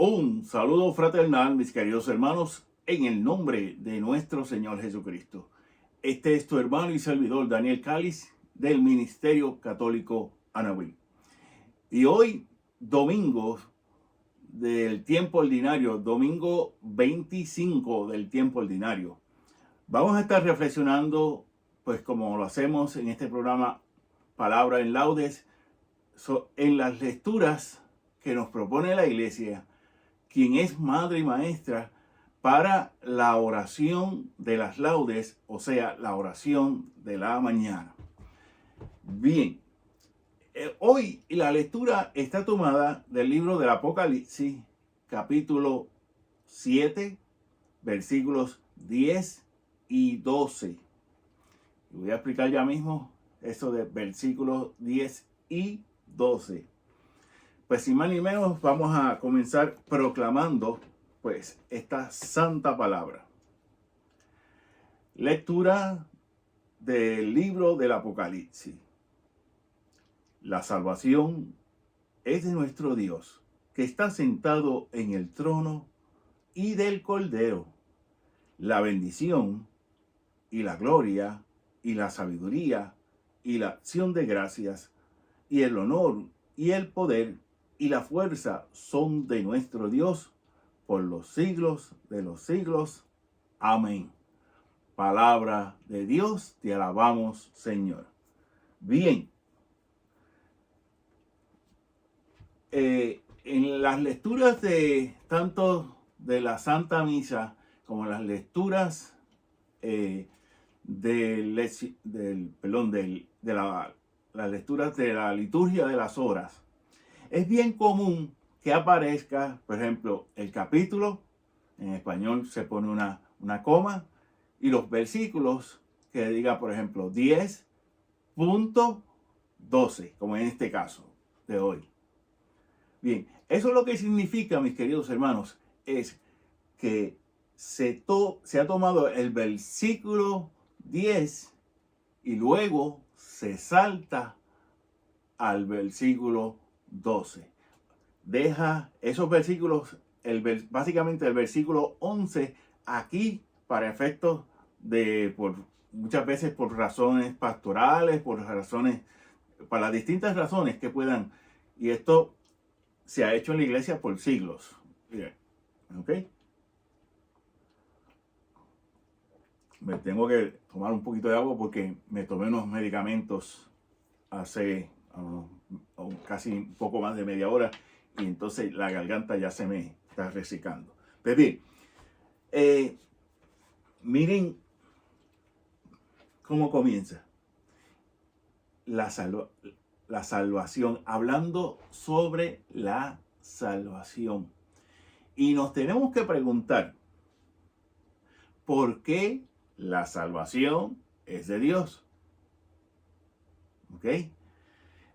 Un saludo fraternal, mis queridos hermanos, en el nombre de nuestro Señor Jesucristo. Este es tu hermano y servidor Daniel Cáliz del Ministerio Católico Anahuil. Y hoy, domingo del tiempo ordinario, domingo 25 del tiempo ordinario, vamos a estar reflexionando, pues como lo hacemos en este programa Palabra en Laudes, en las lecturas que nos propone la Iglesia, quien es madre y maestra para la oración de las laudes, o sea, la oración de la mañana. Bien, hoy la lectura está tomada del libro del Apocalipsis, capítulo 7, versículos 10 y 12. Voy a explicar ya mismo eso de versículos 10 y 12. Pues sin más ni menos vamos a comenzar proclamando pues esta santa palabra. Lectura del libro del Apocalipsis. La salvación es de nuestro Dios, que está sentado en el trono, y del Cordero. La bendición y la gloria y la sabiduría y la acción de gracias y el honor y el poder y la fuerza son de nuestro Dios por los siglos de los siglos. Amén. Palabra de Dios, te alabamos, Señor. Bien. En las lecturas de tanto de la Santa Misa como las lecturas de las lecturas de la liturgia de las horas, es bien común que aparezca, por ejemplo, el capítulo, en español se pone una coma, y los versículos que diga, por ejemplo, 10.12, como en este caso de hoy. Bien, eso lo que significa, mis queridos hermanos, es que se ha tomado el versículo 10 y luego se salta al versículo 12. Deja esos versículos, básicamente el versículo 11 aquí para efectos muchas veces por razones pastorales, para las distintas razones que puedan. Y esto se ha hecho en la iglesia por siglos. Bien, ¿ok? Me tengo que tomar un poquito de agua porque me tomé unos medicamentos hace casi un poco más de media hora y entonces la garganta ya se me está resecando. Pues bien, miren cómo comienza la salvación, hablando sobre la salvación. Y nos tenemos que preguntar, ¿por qué la salvación es de Dios? ¿Ok?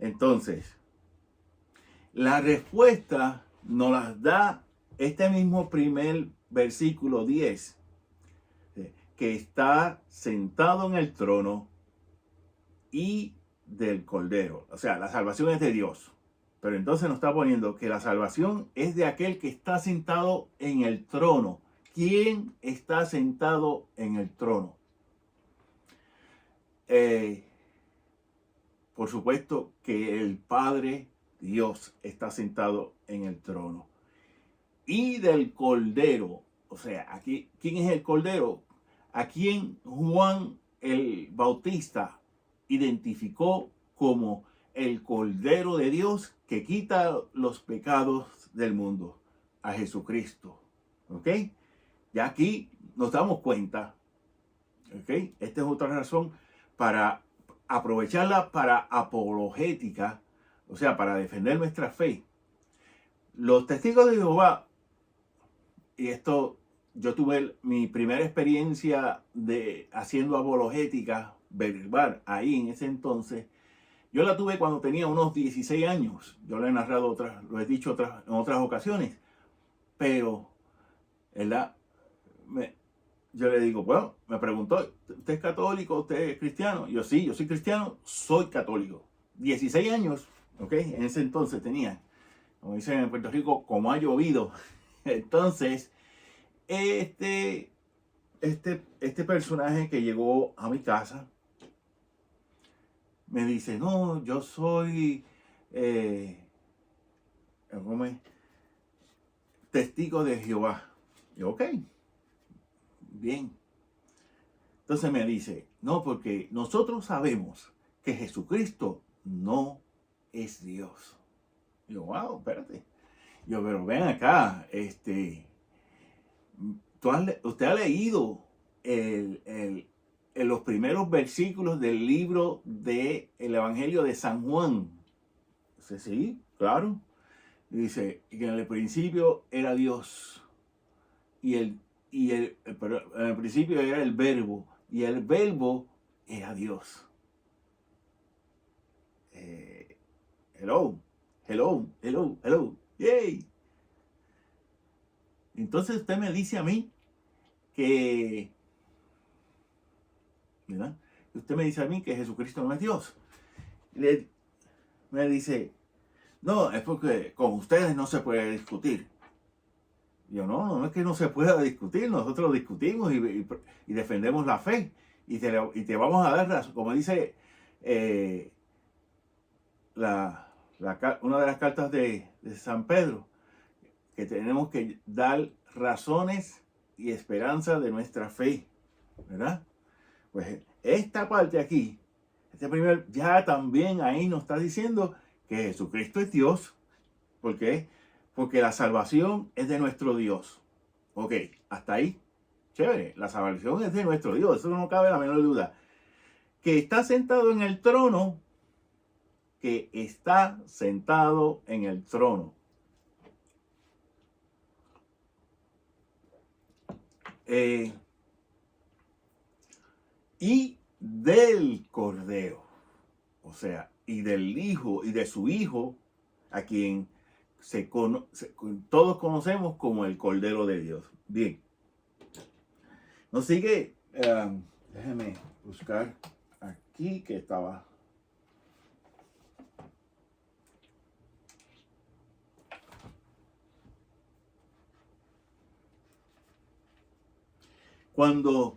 Entonces, la respuesta nos la da este mismo primer versículo 10, que está sentado en el trono y del Cordero. O sea, la salvación es de Dios. Pero entonces nos está poniendo que la salvación es de aquel que está sentado en el trono. ¿Quién está sentado en el trono? Por supuesto que el Padre Dios está sentado en el trono. Y del Cordero. O sea, aquí, ¿quién es el Cordero? A quien Juan el Bautista identificó como el Cordero de Dios que quita los pecados del mundo, a Jesucristo. ¿Ok? Ya aquí nos damos cuenta. ¿Ok? Esta es otra razón para aprovecharla para apologética, o sea, para defender nuestra fe. Los testigos de Jehová, y esto, yo tuve mi primera experiencia de haciendo apologética verbal ahí en ese entonces. Yo la tuve cuando tenía unos 16 años. Yo lo he narrado lo he dicho en otras ocasiones. Pero, ¿verdad? Yo le digo, bueno, me preguntó, ¿usted es católico? ¿Usted es cristiano? Yo sí, yo soy cristiano, soy católico. 16 años, ¿ok? En ese entonces tenía. como dicen en Puerto Rico, como ha llovido. Entonces, este personaje que llegó a mi casa me dice, no, yo soy ¿cómo es? Testigo de Jehová. Y ok, bien. Entonces me dice, no, porque nosotros sabemos que Jesucristo no es Dios. Y yo, wow, espérate. Yo, pero ven acá, usted ha leído en los primeros versículos del libro del Evangelio de San Juan. Dice, sí, claro. Dice que en el principio era Dios pero en el principio era el verbo y el verbo era Dios. Hello, hello, hello, hello, yay. Entonces usted me dice a mí que, ¿verdad? Usted me dice a mí que Jesucristo no es Dios. Me dice, no, es porque con ustedes no se puede discutir. Yo, no es que no se pueda discutir, nosotros discutimos y defendemos la fe. Y te vamos a dar, como dice una de las cartas de San Pedro, que tenemos que dar razones y esperanza de nuestra fe, ¿verdad? Pues esta parte aquí, ya también ahí nos está diciendo que Jesucristo es Dios. ¿Por qué? Porque la salvación es de nuestro Dios. Ok, hasta ahí, chévere, la salvación es de nuestro Dios, eso no cabe la menor duda. Que está sentado en el trono, que está sentado en el trono. Y del Cordero, o sea, y del Hijo, y de su Hijo, a quien todos conocemos como el Cordero de Dios. Bien. Nos sigue, déjeme buscar aquí que estaba.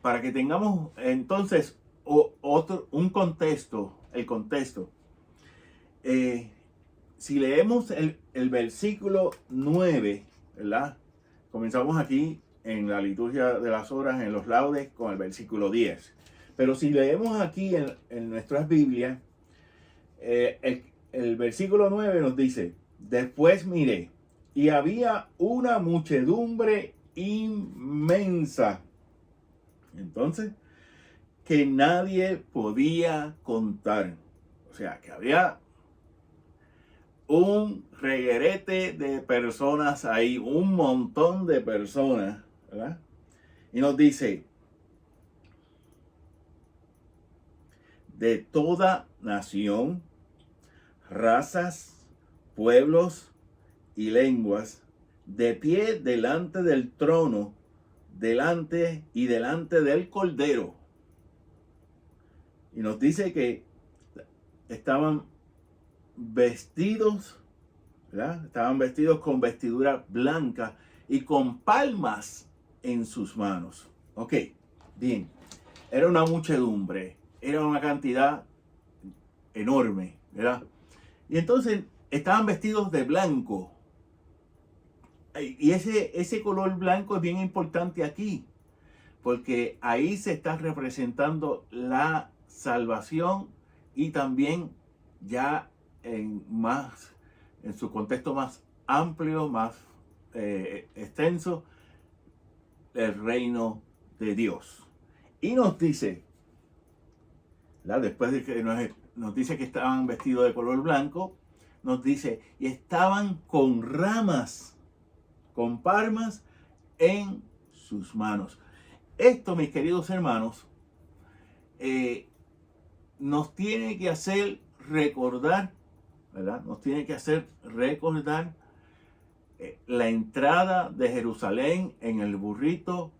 Para que tengamos entonces un contexto, el contexto. Si leemos el versículo 9, ¿verdad? Comenzamos aquí en la liturgia de las horas, en los laudes, con el versículo 10. Pero si leemos aquí en nuestras Biblias, el versículo 9 nos dice, después miré, y había una muchedumbre inmensa. Entonces, que nadie podía contar. O sea, que había un reguerete de personas ahí, un montón de personas, ¿verdad? Y nos dice, de toda nación, razas, pueblos y lenguas, de pie delante del trono, delante del Cordero. Y nos dice que estaban vestidos, ¿verdad? Estaban vestidos con vestidura blanca y con palmas en sus manos. Ok, bien. Era una muchedumbre, era una cantidad enorme, ¿verdad? Y entonces estaban vestidos de blanco. Y ese color blanco es bien importante aquí, porque ahí se está representando la salvación y también ya en su contexto más amplio, más extenso, el reino de Dios. Y nos dice, ¿verdad? Después de que nos dice que estaban vestidos de color blanco, nos dice, y estaban con ramas, con palmas en sus manos. Esto, mis queridos hermanos, nos tiene que hacer recordar, ¿verdad? Nos tiene que hacer recordar la entrada de Jerusalén en el burrito,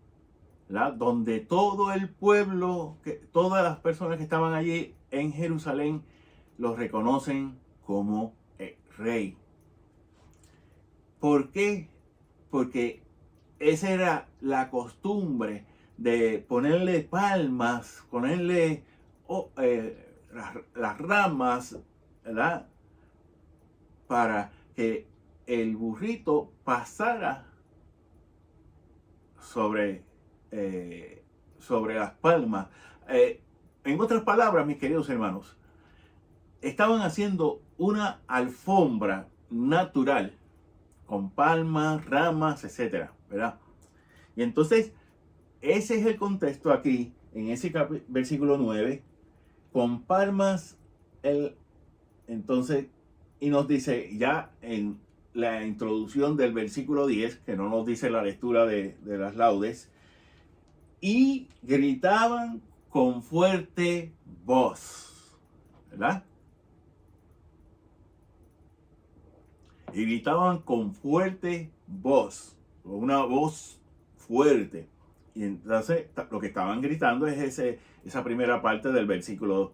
¿verdad? Donde todo el pueblo, todas las personas que estaban allí en Jerusalén, los reconocen como rey. ¿Por qué? Porque esa era la costumbre de ponerle palmas, ponerle las ramas, ¿verdad? Para que el burrito pasara sobre, sobre las palmas. En otras palabras, mis queridos hermanos, estaban haciendo una alfombra natural con palmas, ramas, etcétera, ¿verdad? Y entonces, ese es el contexto aquí, en ese versículo 9, con palmas, entonces, y nos dice ya en la introducción del versículo 10, que no nos dice la lectura de las laudes, y gritaban con fuerte voz, ¿verdad? Y gritaban con fuerte voz, con una voz fuerte. Y entonces lo que estaban gritando es esa primera parte del versículo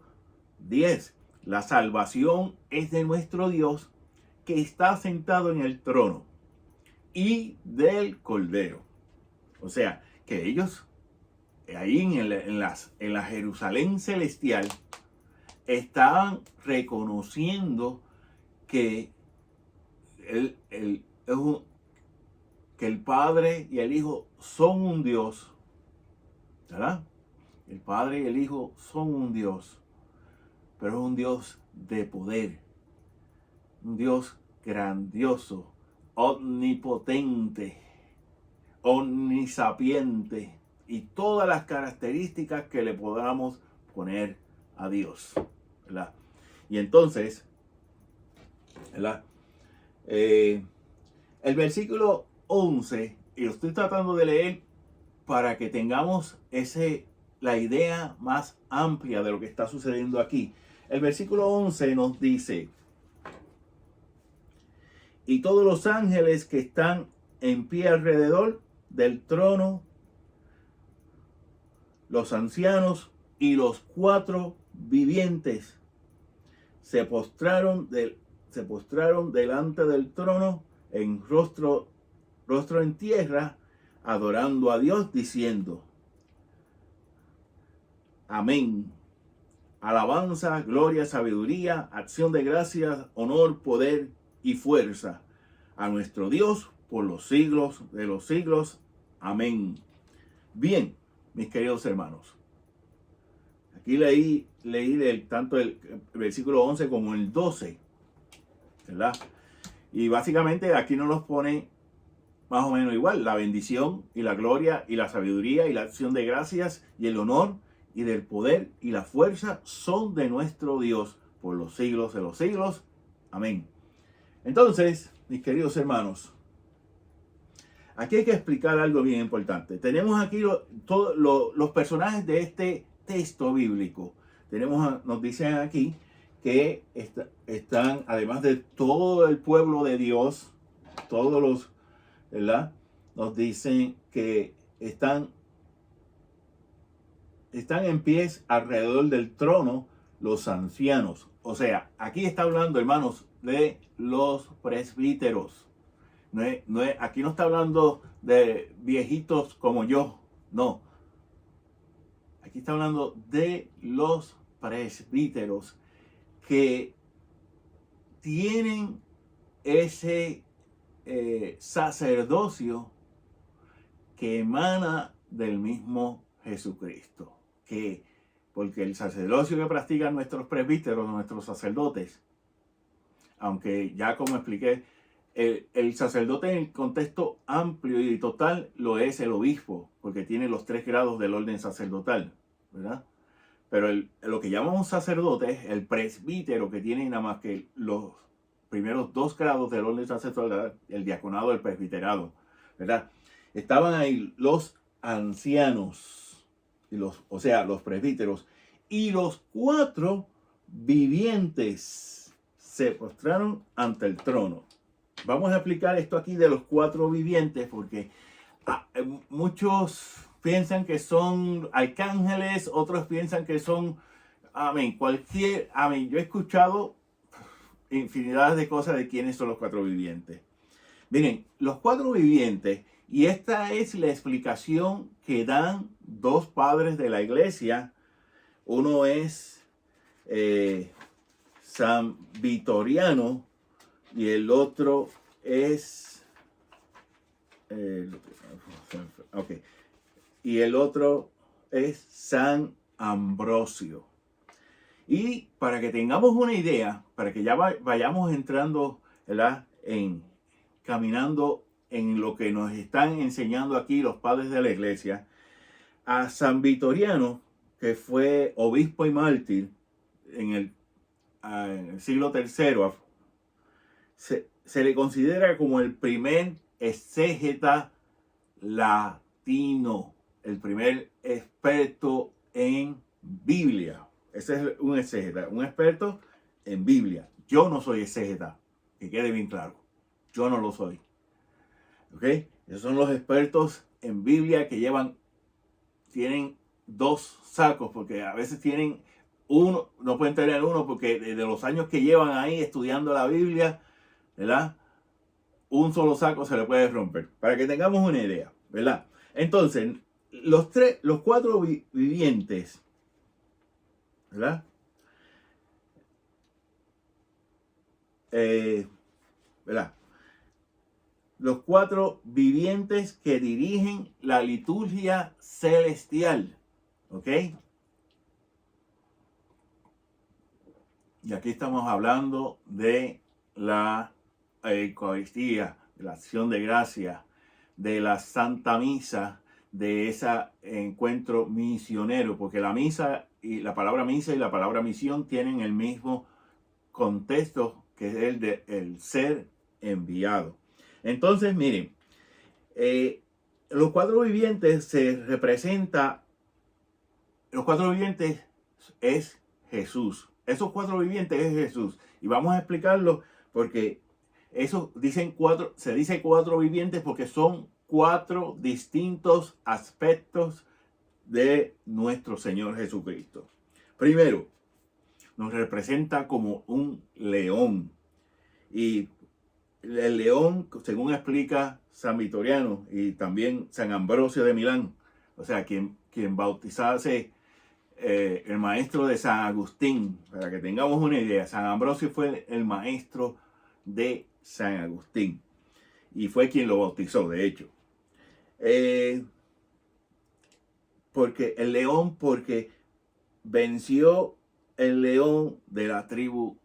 10. La salvación es de nuestro Dios que está sentado en el trono y del Cordero. O sea, que ellos ahí en la Jerusalén celestial estaban reconociendo que que el Padre y el Hijo son un Dios, ¿verdad? El Padre y el Hijo son un Dios, pero es un Dios de poder, un Dios grandioso, omnipotente, omnisapiente y todas las características que le podamos poner a Dios, ¿verdad? Y entonces, ¿verdad? El versículo 11, y lo estoy tratando de leer para que tengamos la idea más amplia de lo que está sucediendo aquí. El versículo 11 nos dice: y todos los ángeles que están en pie alrededor del trono, los ancianos y los 4 vivientes se postraron delante del trono en rostro en tierra, adorando a Dios, diciendo: amén. Alabanza, gloria, sabiduría, acción de gracias, honor, poder y fuerza a nuestro Dios por los siglos de los siglos. Amén. Bien, mis queridos hermanos, aquí leí tanto el versículo 11 como el 12, ¿verdad? Y básicamente aquí nos los pone más o menos igual: la bendición y la gloria y la sabiduría y la acción de gracias y el honor y del poder y la fuerza son de nuestro Dios por los siglos de los siglos. Amén. Entonces, mis queridos hermanos, aquí hay que explicar algo bien importante. Tenemos aquí todos los personajes de este texto bíblico. Nos dicen aquí que están, además de todo el pueblo de Dios, todos los, ¿verdad? Nos dicen que están en pies alrededor del trono los ancianos. O sea, aquí está hablando, hermanos, de los presbíteros. Aquí no está hablando de viejitos como yo, no. Aquí está hablando de los presbíteros que tienen ese sacerdocio que emana del mismo Jesucristo. Porque el sacerdocio que practican nuestros presbíteros, nuestros sacerdotes, aunque ya como expliqué, el sacerdote en el contexto amplio y total lo es el obispo, porque tiene los 3 grados del orden sacerdotal, ¿verdad? Pero lo que llamamos sacerdote es el presbítero, que tiene nada más que los primeros 2 grados del orden sacerdotal, el diaconado, el presbiterado, ¿verdad? Estaban ahí los ancianos, o sea, los presbíteros, y los 4 vivientes se postraron ante el trono. Vamos a explicar esto aquí de los 4 vivientes, porque muchos piensan que son arcángeles, otros piensan que son, amén, yo he escuchado infinidad de cosas de quiénes son los 4 vivientes. Miren, los cuatro vivientes, y esta es la explicación que dan dos padres de la iglesia. Uno es San Vitoriano y el otro es okay, y el otro es San Ambrosio. Y para que tengamos una idea, para que ya vayamos entrando, ¿verdad?, caminando en lo que nos están enseñando aquí los padres de la iglesia, a San Vitoriano, que fue obispo y mártir en el siglo III, se le considera como el primer exégeta latino, el primer experto en Biblia. Ese es un exégeta, un experto en Biblia. Yo no soy exégeta, que quede bien claro. Yo no lo soy. ¿Ok? Esos son los expertos en Biblia que tienen dos sacos, porque a veces tienen uno, no pueden tener uno, porque desde los años que llevan ahí estudiando la Biblia, ¿verdad?, un solo saco se le puede romper. Para que tengamos una idea, ¿verdad? Entonces, los cuatro vivientes, ¿verdad?, ¿verdad? Los cuatro vivientes que dirigen la liturgia celestial, ¿ok? Y aquí estamos hablando de la Eucaristía, de la acción de gracia, de la Santa Misa, de ese encuentro misionero, porque la misa y la palabra misa y la palabra misión tienen el mismo contexto, que es el de el ser enviado. Entonces, miren, los cuatro vivientes los cuatro vivientes es Jesús. Esos cuatro vivientes es Jesús. Y vamos a explicarlo porque se dice cuatro vivientes porque son cuatro distintos aspectos de nuestro Señor Jesucristo. Primero, nos representa como un león. Y el león, según explica San Vitoriano y también San Ambrosio de Milán, o sea, quien bautizase el maestro de San Agustín, para que tengamos una idea. San Ambrosio fue el maestro de San Agustín y fue quien lo bautizó, de hecho. Porque venció el león de la tribu,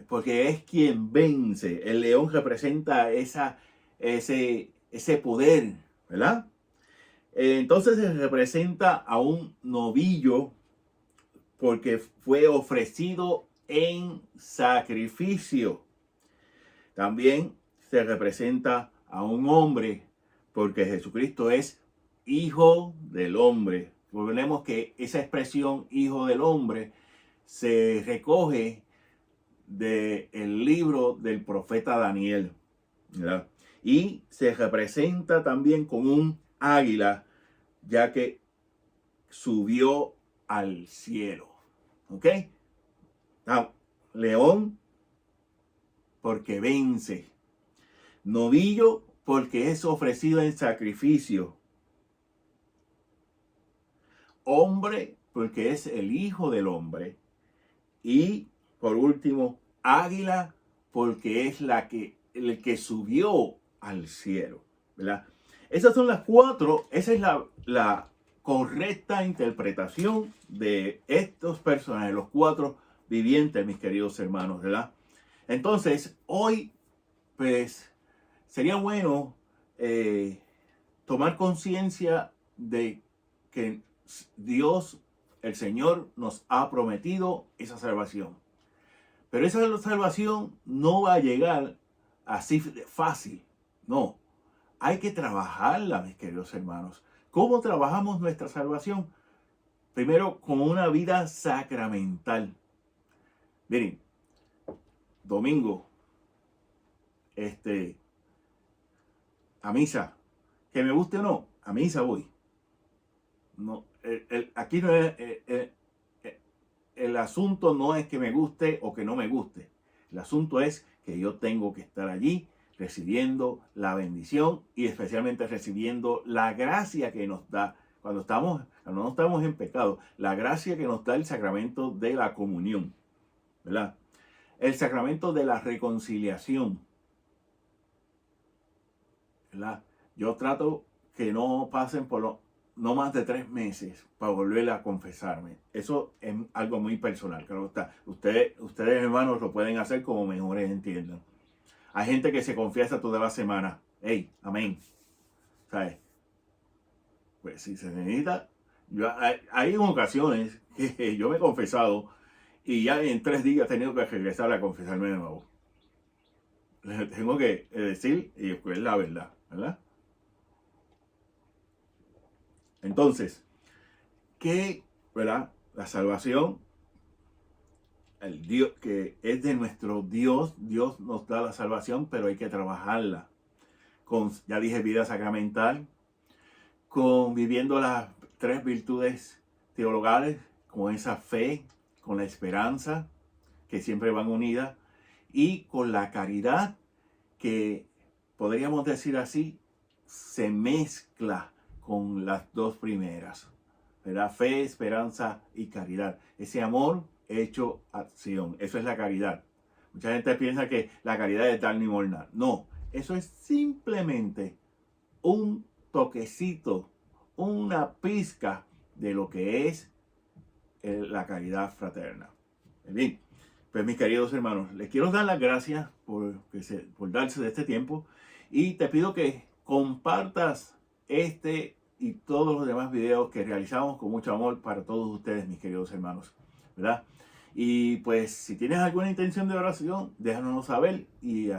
porque es quien vence. El león representa ese poder, ¿verdad? Entonces se representa a un novillo porque fue ofrecido en sacrificio. También se representa a un hombre porque Jesucristo es hijo del hombre. Recordemos que esa expresión hijo del hombre se recoge del libro del profeta Daniel, ¿verdad? Y se representa también con un águila, ya que subió al cielo. ¿Ok? León porque vence. Novillo porque es ofrecido en sacrificio. Hombre porque es el hijo del hombre. Y por último, águila porque es el que subió al cielo, ¿verdad? Esas son las cuatro, esa es la correcta interpretación de estos personajes, los cuatro vivientes, mis queridos hermanos, ¿verdad? Entonces, hoy, pues, sería bueno tomar conciencia de que Dios, el Señor, nos ha prometido esa salvación. Pero esa salvación no va a llegar así de fácil. No, hay que trabajarla, mis queridos hermanos. ¿Cómo trabajamos nuestra salvación? Primero, con una vida sacramental. Miren, domingo, a misa. Que me guste o no, a misa voy. No, aquí no es, el asunto no es que me guste o que no me guste. El asunto es que yo tengo que estar allí recibiendo la bendición y especialmente recibiendo la gracia que nos da cuando no estamos en pecado, la gracia que nos da el sacramento de la comunión, ¿verdad? El sacramento de la reconciliación, ¿verdad? Yo trato que no pasen no más de 3 meses para volver a confesarme. Eso es algo muy personal, claro está. Ustedes hermanos lo pueden hacer como mejores entiendan. Hay gente que se confiesa toda la semana. ¡Ey! Amén. ¿Sabes? Pues si se necesita. Hay ocasiones que yo me he confesado y ya en 3 días he tenido que regresar a confesarme de nuevo. Les tengo que decir y es la verdad, ¿verdad? Entonces, ¿qué, verdad? La salvación, el Dios que es de nuestro Dios, Dios nos da la salvación, pero hay que trabajarla. Ya dije, vida sacramental, con viviendo las 3 virtudes teologales, con esa fe, con la esperanza, que siempre van unidas, y con la caridad, que podríamos decir así, se mezcla con las 2 primeras, ¿verdad? Fe, esperanza y caridad. Ese amor hecho acción, eso es la caridad. Mucha gente piensa que la caridad es dar limosna. No, eso es simplemente un toquecito, una pizca de lo que es la caridad fraterna. Bien, pues mis queridos hermanos, les quiero dar las gracias por darse de este tiempo y te pido que compartas este y todos los demás videos que realizamos con mucho amor para todos ustedes, mis queridos hermanos, ¿verdad? Y pues si tienes alguna intención de oración, déjanos saber y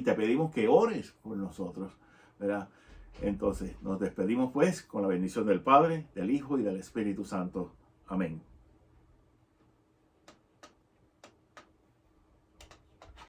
te pedimos que ores por nosotros, ¿verdad? Entonces nos despedimos pues con la bendición del Padre, del Hijo y del Espíritu Santo. Amén.